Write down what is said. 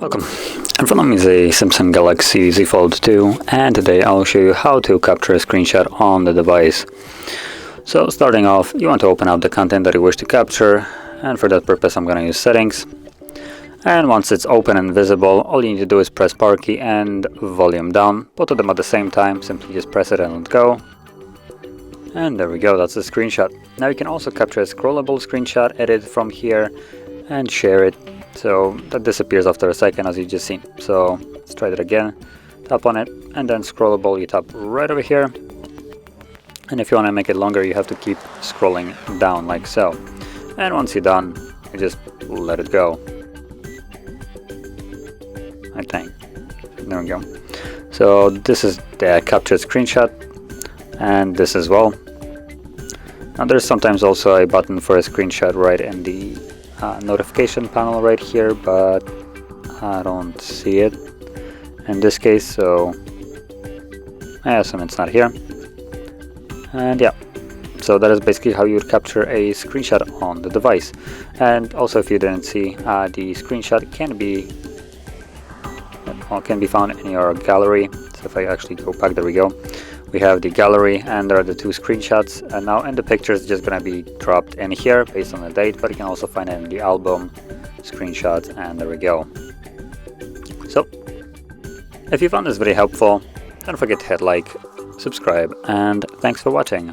Welcome. In front of me is a Samsung Galaxy Z Fold 2, and today I'll show you how to capture a screenshot on the device. So starting off, you want to open up the content that you wish to capture, and for that purpose I'm going to use settings. And once it's open and visible, all you need to do is press power key and volume down, both of them at the same time. Simply just press it and let go. And there we go, that's the screenshot. Now you can also capture a scrollable screenshot, edit from here and share it. So that disappears after a second, as you just seen. So let's try that again. Tap on it and then scrollable, you tap right over here. And if you want to make it longer, you have to keep scrolling down like so. And once you're done, you just let it go. I think. There we go. So this is the captured screenshot, and this as well. Now there's sometimes also a button for a screenshot right in the notification panel right here, but I don't see it in this case, so I assume it's not here. And yeah, so that is basically how you would capture a screenshot on the device. And also, if you didn't see, the screenshot can be found in your gallery. So if I actually go back, there we go. We have the gallery, and there are the two screenshots, and now in the picture it's just gonna be dropped in here based on the date, but you can also find it in the album screenshots, and there we go. So if you found this video helpful, don't forget to hit like, subscribe, and thanks for watching.